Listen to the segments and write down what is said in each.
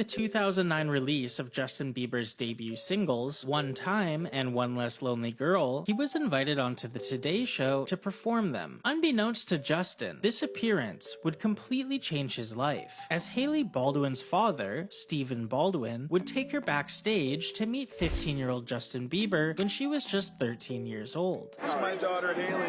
The 2009 release of Justin Bieber's debut singles, One Time and One Less Lonely Girl, he was invited onto the Today Show to perform them. Unbeknownst to Justin, this appearance would completely change his life, as Hailey Baldwin's father, Stephen Baldwin, would take her backstage to meet 15-year-old Justin Bieber when she was just 13 years old. This is my daughter Hailey.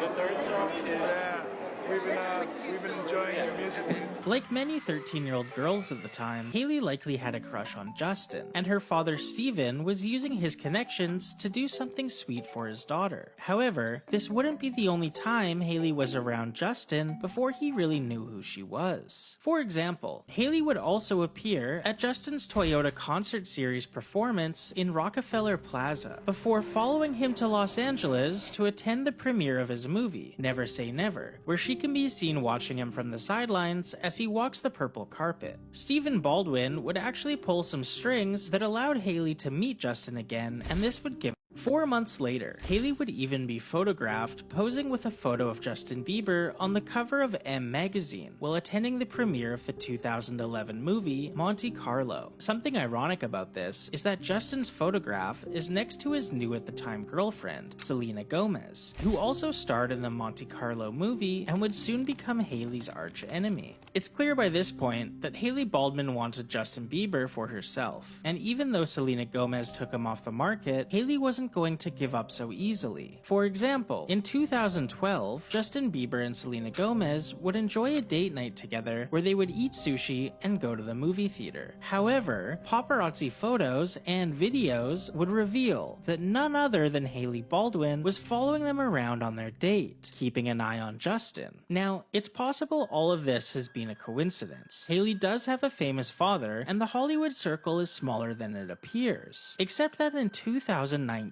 Yeah. We've been enjoying your music. Like many 13-year-old girls at the time, Hailey likely had a crush on Justin, and her father Steven was using his connections to do something sweet for his daughter. However, this wouldn't be the only time Hailey was around Justin before he really knew who she was. For example, Hailey would also appear at Justin's Toyota concert series performance in Rockefeller Plaza, before following him to Los Angeles to attend the premiere of his movie, Never Say Never, where she can be seen watching him from the sidelines as he walks the purple carpet. Stephen Baldwin would actually pull some strings that allowed Hailey to meet Justin again, and this would give 4 months later, Hailey would even be photographed posing with a photo of Justin Bieber on the cover of M magazine while attending the premiere of the 2011 movie Monte Carlo. Something ironic about this is that Justin's photograph is next to his new-at-the-time girlfriend, Selena Gomez, who also starred in the Monte Carlo movie and would soon become Hailey's arch-enemy. It's clear by this point that Hailey Baldwin wanted Justin Bieber for herself, and even though Selena Gomez took him off the market, Hailey wasn't going to give up so easily. For example, in 2012, Justin Bieber and Selena Gomez would enjoy a date night together where they would eat sushi and go to the movie theater. However, paparazzi photos and videos would reveal that none other than Hailey Baldwin was following them around on their date, keeping an eye on Justin. Now, it's possible all of this has been a coincidence. Hailey does have a famous father, and the Hollywood circle is smaller than it appears. Except that in 2019,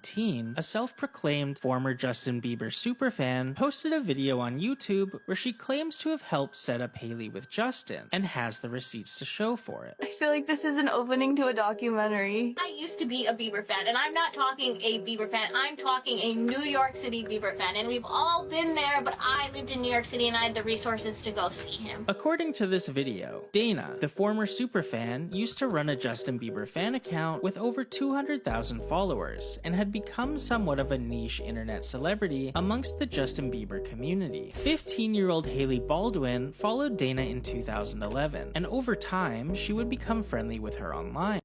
a self-proclaimed former Justin Bieber superfan posted a video on YouTube where she claims to have helped set up Hailey with Justin, and has the receipts to show for it. I feel like this is an opening to a documentary. I used to be a Bieber fan, and I'm not talking a Bieber fan, I'm talking a New York City Bieber fan, and we've all been there, but I lived in New York City and I had the resources to go see him. According to this video, Dana, the former superfan, used to run a Justin Bieber fan account with over 200,000 followers, and had become somewhat of a niche internet celebrity amongst the Justin Bieber community. 15-year-old Hailey Baldwin followed Dana in 2011, and over time, she would become friendly with her online,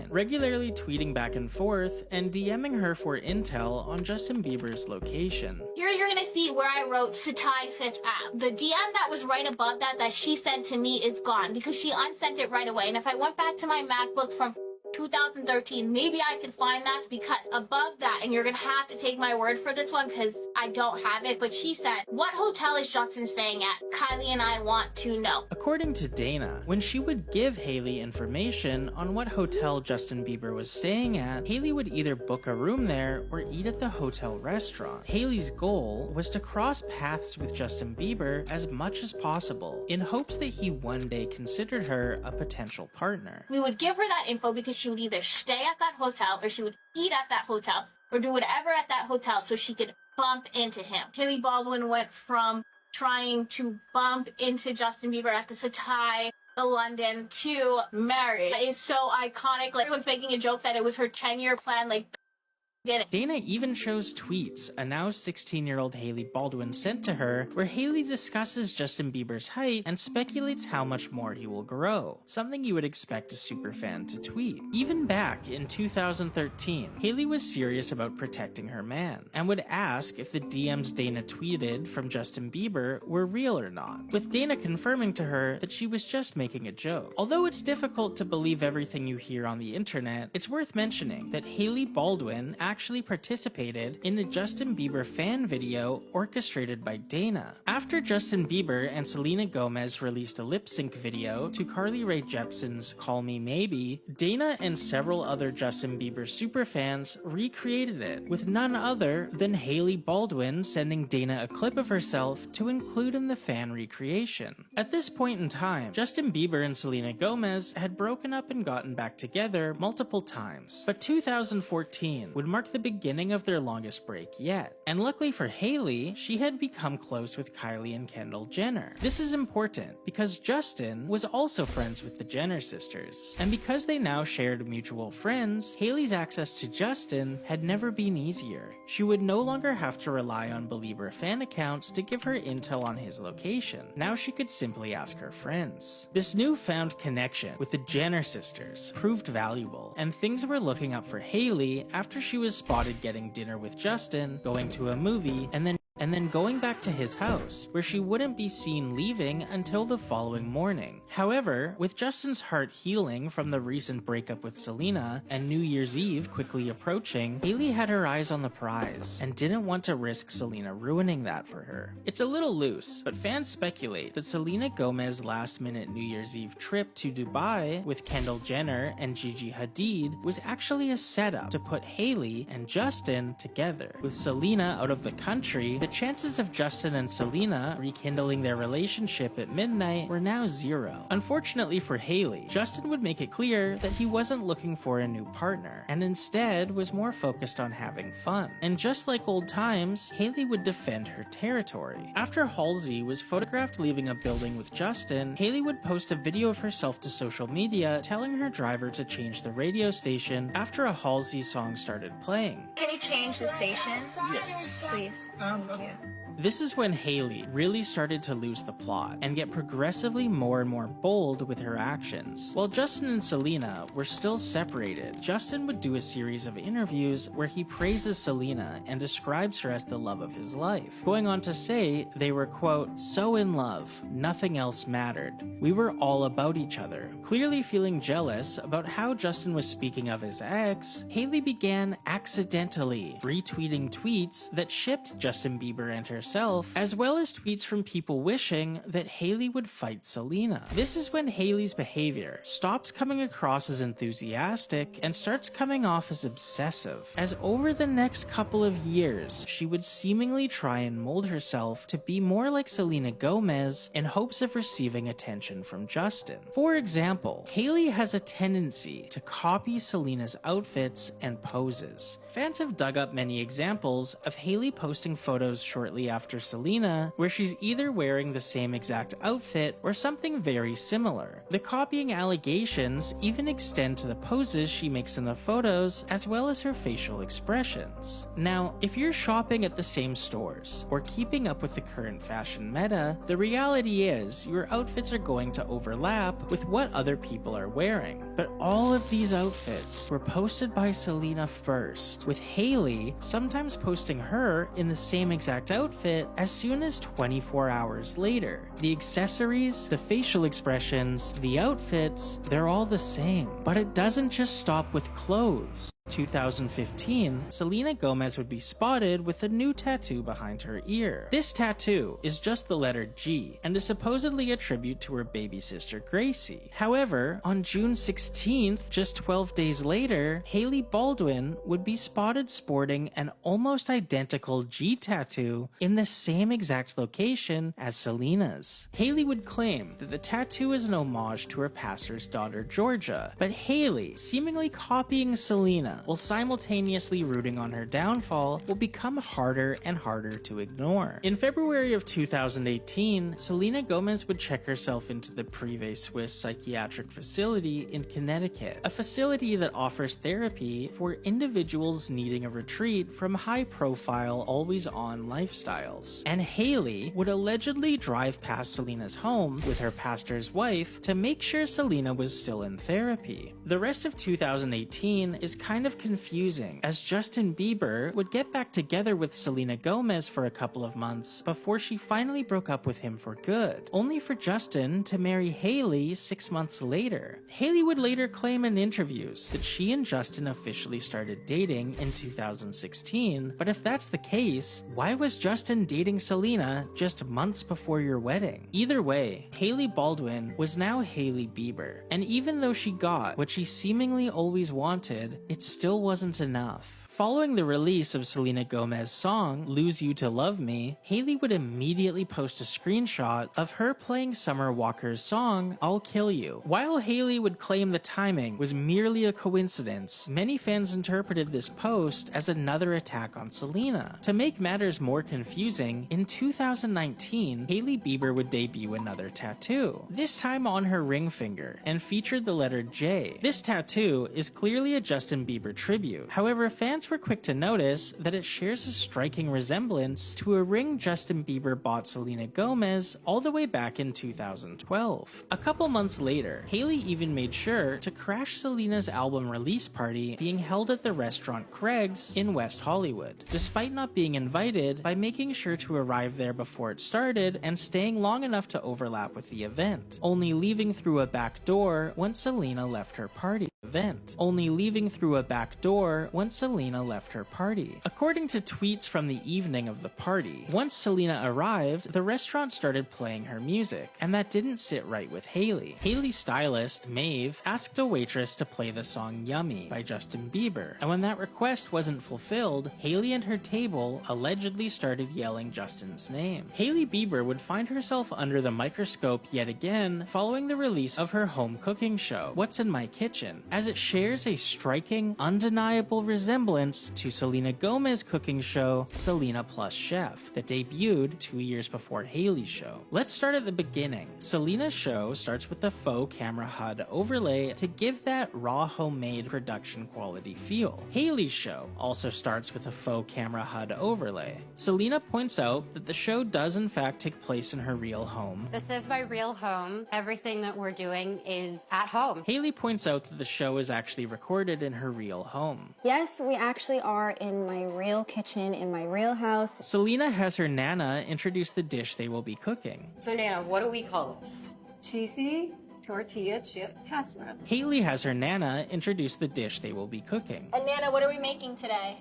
regularly tweeting back and forth and DMing her for intel on Justin Bieber's location. Here you're gonna see where I wrote Satai Fifth Ave. The DM that was right above that she sent to me is gone because she unsent it right away. And if I went back to my MacBook from 2013, maybe I could find that, because above that, and you're gonna have to take my word for this one because I don't have it, but she said, "What hotel is Justin staying at? Kylie and I want to know." According to Dana, when she would give Hailey information on what hotel Justin Bieber was staying at, Hailey would either book a room there or eat at the hotel restaurant. Hailey's goal was to cross paths with Justin Bieber as much as possible, in hopes that he one day considered her a potential partner. We would give her that info because she would either stay at that hotel or she would eat at that hotel or do whatever at that hotel so she could bump into him. Hailey Baldwin went from trying to bump into Justin Bieber at the Satai, the London, to marriage. It is so iconic. Like, everyone's making a joke that it was her 10-year plan, like, did it. Dana even shows tweets a now 16-year-old Hailey Baldwin sent to her where Hailey discusses Justin Bieber's height and speculates how much more he will grow, something you would expect a superfan to tweet. Even back in 2013, Hailey was serious about protecting her man, and would ask if the DMs Dana tweeted from Justin Bieber were real or not, with Dana confirming to her that she was just making a joke. Although it's difficult to believe everything you hear on the internet, it's worth mentioning that Hailey Baldwin actually participated in a Justin Bieber fan video orchestrated by Dana. After Justin Bieber and Selena Gomez released a lip-sync video to Carly Rae Jepsen's Call Me Maybe, Dana and several other Justin Bieber superfans recreated it, with none other than Hailey Baldwin sending Dana a clip of herself to include in the fan recreation. At this point in time, Justin Bieber and Selena Gomez had broken up and gotten back together multiple times, but 2014 would mark mark the beginning of their longest break yet. And luckily for Hailey, she had become close with Kylie and Kendall Jenner. This is important because Justin was also friends with the Jenner sisters, and because they now shared mutual friends, Hailey's access to Justin had never been easier. She would no longer have to rely on Bieber fan accounts to give her intel on his location. Now she could simply ask her friends. This newfound connection with the Jenner sisters proved valuable, and things were looking up for Hailey after she was spotted getting dinner with Justin, going to a movie, and then going back to his house, where she wouldn't be seen leaving until the following morning. However, with Justin's heart healing from the recent breakup with Selena and New Year's Eve quickly approaching, Hailey had her eyes on the prize and didn't want to risk Selena ruining that for her. It's a little loose, but fans speculate that Selena Gomez's last-minute New Year's Eve trip to Dubai with Kendall Jenner and Gigi Hadid was actually a setup to put Hailey and Justin together. With Selena out of the country, the chances of Justin and Selena rekindling their relationship at midnight were now zero. Unfortunately for Hailey, Justin would make it clear that he wasn't looking for a new partner, and instead was more focused on having fun. And just like old times, Hailey would defend her territory. After Halsey was photographed leaving a building with Justin, Hailey would post a video of herself to social media telling her driver to change the radio station after a Halsey song started playing. Can you change the station? Yes. Please. Thank you. This is when Hailey really started to lose the plot and get progressively more and more bold with her actions. While Justin and Selena were still separated, Justin would do a series of interviews where he praises Selena and describes her as the love of his life, going on to say they were, quote, so in love, nothing else mattered. We were all about each other. Clearly feeling jealous about how Justin was speaking of his ex, Hailey began accidentally retweeting tweets that shipped Justin Bieber and herself, as well as tweets from people wishing that Hailey would fight Selena. This is when Hailey's behavior stops coming across as enthusiastic and starts coming off as obsessive, as over the next couple of years, she would seemingly try and mold herself to be more like Selena Gomez in hopes of receiving attention from Justin. For example, Hailey has a tendency to copy Selena's outfits and poses. Fans have dug up many examples of Hailey posting photos shortly after Selena where she's either wearing the same exact outfit or something very similar. The copying allegations even extend to the poses she makes in the photos as well as her facial expressions. Now, if you're shopping at the same stores or keeping up with the current fashion meta, the reality is your outfits are going to overlap with what other people are wearing. But all of these outfits were posted by Selena first, with Hailey sometimes posting her in the same exact outfit as soon as 24 hours later. The accessories, the facial expressions, the outfits, they're all the same. But it doesn't just stop with clothes. 2015, Selena Gomez would be spotted with a new tattoo behind her ear. This tattoo is just the letter G and is supposedly a tribute to her baby sister Gracie. However, on June 16th, just 12 days later, Hailey Baldwin would be spotted sporting an almost identical G tattoo in the same exact location as Selena's. Hailey would claim that the tattoo is an homage to her pastor's daughter Georgia, but Hailey, seemingly copying Selena while simultaneously rooting on her downfall, will become harder and harder to ignore. In February of 2018, Selena Gomez would check herself into the Privé Swiss psychiatric facility in Connecticut, a facility that offers therapy for individuals needing a retreat from high-profile, always-on lifestyles. And Hailey would allegedly drive past Selena's home with her pastor's wife to make sure Selena was still in therapy. The rest of 2018 is kind of confusing, as Justin Bieber would get back together with Selena Gomez for a couple of months before she finally broke up with him for good, only for Justin to marry Hailey 6 months later. Hailey would later claim in interviews that she and Justin officially started dating in 2016, but if that's the case, why was Justin dating Selena just months before your wedding? Either way, Hailey Baldwin was now Hailey Bieber, and even though she got what she seemingly always wanted, it still wasn't enough. Following the release of Selena Gomez's song, Lose You to Love Me, Hailey would immediately post a screenshot of her playing Summer Walker's song, I'll Kill You. While Hailey would claim the timing was merely a coincidence, many fans interpreted this post as another attack on Selena. To make matters more confusing, in 2019, Hailey Bieber would debut another tattoo, this time on her ring finger, and featured the letter J. This tattoo is clearly a Justin Bieber tribute. However, fans were quick to notice that it shares a striking resemblance to a ring Justin Bieber bought Selena Gomez all the way back in 2012. A couple months later, Hailey even made sure to crash Selena's album release party being held at the restaurant Craig's in West Hollywood, despite not being invited, by making sure to arrive there before it started and staying long enough to overlap with the event, only leaving through a back door once Selena left her party. According to tweets from the evening of the party, once Selena arrived, the restaurant started playing her music, and that didn't sit right with Hailey. Hailey's stylist, Maeve, asked a waitress to play the song Yummy by Justin Bieber, and when that request wasn't fulfilled, Hailey and her table allegedly started yelling Justin's name. Hailey Bieber would find herself under the microscope yet again following the release of her home cooking show, What's in My Kitchen, as it shares a striking, undeniable resemblance to Selena Gomez's cooking show, Selena Plus Chef, that debuted 2 years before Hailey's show. Let's start at the beginning. Selena's show starts with a faux camera HUD overlay to give that raw homemade production quality feel. Hailey's show also starts with a faux camera HUD overlay. Selena points out that the show does in fact take place in her real home. This is my real home. Everything that we're doing is at home. Hailey points out that the show is actually recorded in her real home. Yes, we actually are in my real kitchen, in my real house. Selena has her Nana introduce the dish they will be cooking. So Nana, what do we call this? Cheesy tortilla chip casserole. Hailey has her Nana introduce the dish they will be cooking. And Nana, what are we making today?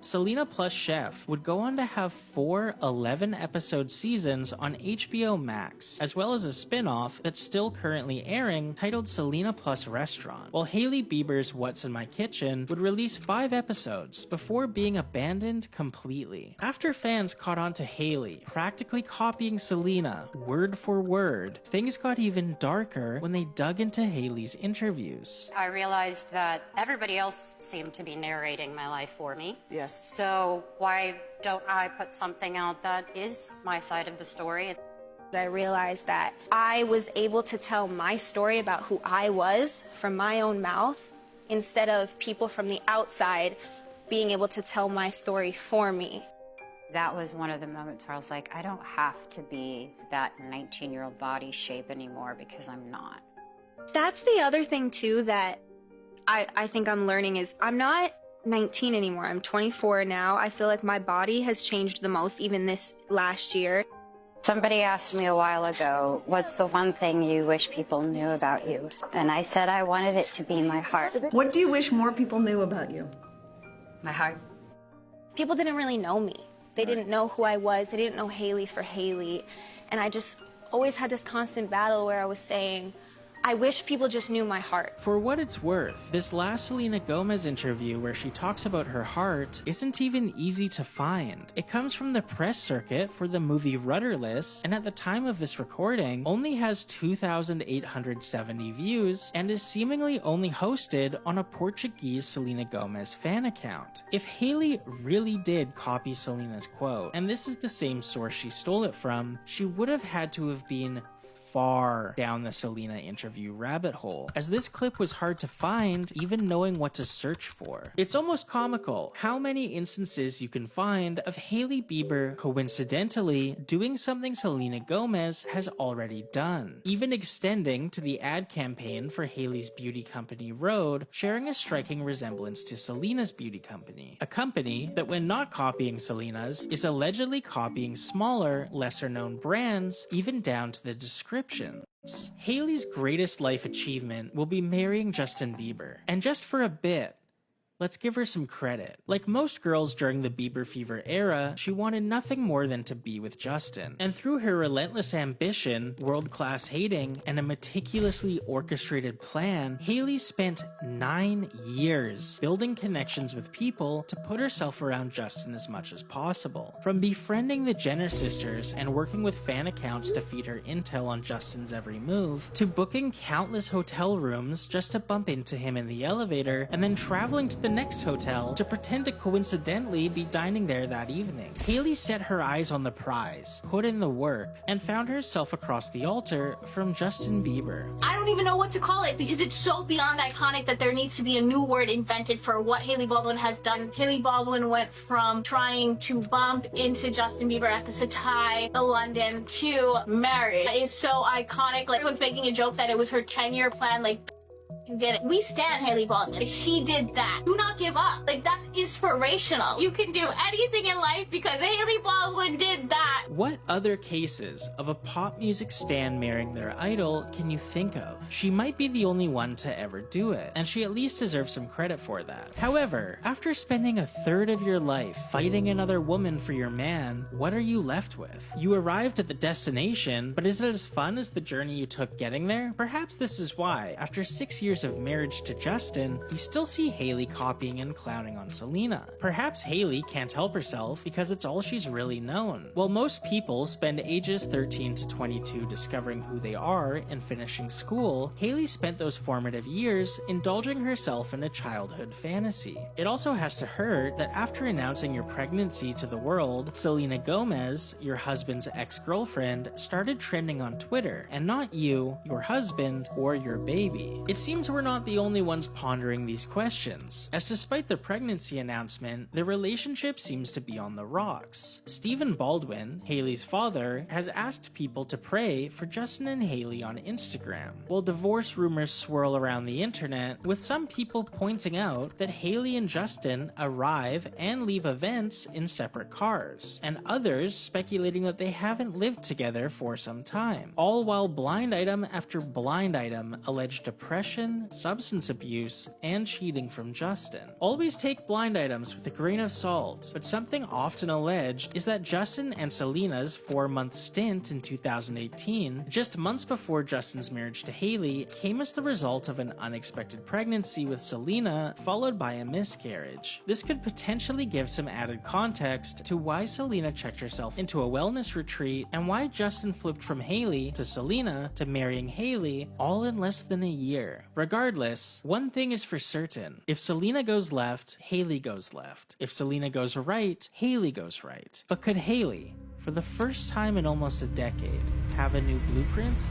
Selena Plus Chef would go on to have 4 11-episode seasons on HBO Max, as well as a spin-off that's still currently airing titled Selena Plus Restaurant, while Hailey Bieber's What's in My Kitchen would release 5 episodes before being abandoned completely. After fans caught on to Hailey practically copying Selena word for word, things got even darker when they dug into Hailey's interviews. I realized that everybody else seemed to be narrating my life for me. Yes. So why don't I put something out that is my side of the story? I realized that I was able to tell my story about who I was from my own mouth instead of people from the outside being able to tell my story for me. That was one of the moments where I was like, I don't have to be that 19-year-old body shape anymore because I'm not. That's the other thing too that I think I'm learning is I'm not 19 anymore. I'm 24 now. I feel like my body has changed the most even this last year. Somebody asked me a while ago, what's the one thing you wish people knew about you? And I said I wanted it to be my heart. What do you wish more people knew about you? My heart. People didn't really know me. They didn't know who I was. They didn't know Hailey for Hailey. And I just always had this constant battle where I was saying, I wish people just knew my heart. For what it's worth, this last Selena Gomez interview where she talks about her heart isn't even easy to find. It comes from the press circuit for the movie Rudderless, and at the time of this recording, only has 2,870 views, and is seemingly only hosted on a Portuguese Selena Gomez fan account. If Hailey really did copy Selena's quote, and this is the same source she stole it from, she would have had to have been far down the Selena interview rabbit hole, as this clip was hard to find even knowing what to search for. It's almost comical how many instances you can find of Hailey Bieber coincidentally doing something Selena Gomez has already done, even extending to the ad campaign for Hailey's beauty company Rhode, sharing a striking resemblance to Selena's beauty company, a company that when not copying Selena's is allegedly copying smaller, lesser known brands, even down to the description. Hailey's greatest life achievement will be marrying Justin Bieber, and just for a bit, Let's give her some credit. Like most girls during the Bieber fever era, she wanted nothing more than to be with Justin. And through her relentless ambition, world-class hating, and a meticulously orchestrated plan, Hailey spent 9 years building connections with people to put herself around Justin as much as possible. From befriending the Jenner sisters and working with fan accounts to feed her intel on Justin's every move, to booking countless hotel rooms just to bump into him in the elevator, and then traveling to the next hotel to pretend to coincidentally be dining there that evening. Hailey set her eyes on the prize, put in the work, and found herself across the altar from Justin Bieber. I don't even know what to call it because it's so beyond iconic that there needs to be a new word invented for what Hailey Baldwin has done. Hailey Baldwin went from trying to bump into Justin Bieber at the Satai, the London, to marriage. It is so iconic. Like, everyone's making a joke that it was her 10-year plan. Like, get it. We stand Hailey Baldwin. She did that. Do not give up. Like, that's inspirational. You can do anything in life because Hailey Baldwin did that. What other cases of a pop music stan marrying their idol can you think of? She might be the only one to ever do it, and she at least deserves some credit for that. However, after spending a third of your life fighting another woman for your man, what are you left with? You arrived at the destination, but is it as fun as the journey you took getting there? Perhaps this is why, after 6 years of marriage to Justin, we still see Hailey copying and clowning on Selena. Perhaps Hailey can't help herself because it's all she's really known. While most people spend ages 13 to 22 discovering who they are and finishing school, Hailey spent those formative years indulging herself in a childhood fantasy. It also has to hurt that after announcing your pregnancy to the world, Selena Gomez, your husband's ex-girlfriend, started trending on Twitter, and not you, your husband, or your baby. It seems we're not the only ones pondering these questions, as despite the pregnancy announcement, the relationship seems to be on the rocks. Stephen Baldwin, Hailey's father, has asked people to pray for Justin and Hailey on Instagram, while divorce rumors swirl around the internet, with some people pointing out that Hailey and Justin arrive and leave events in separate cars, and others speculating that they haven't lived together for some time, all while blind item after blind item allege depression, substance abuse, and cheating from Justin. Always take blind items with a grain of salt, but something often alleged is that Justin and Selena's 4-month stint in 2018, just months before Justin's marriage to Hailey, came as the result of an unexpected pregnancy with Selena, followed by a miscarriage. This could potentially give some added context to why Selena checked herself into a wellness retreat and why Justin flipped from Hailey to Selena to marrying Hailey all in less than a year. Regardless, one thing is for certain. If Selena goes left, Hailey goes left. If Selena goes right, Hailey goes right. But could Hailey, for the first time in almost a decade, have a new blueprint?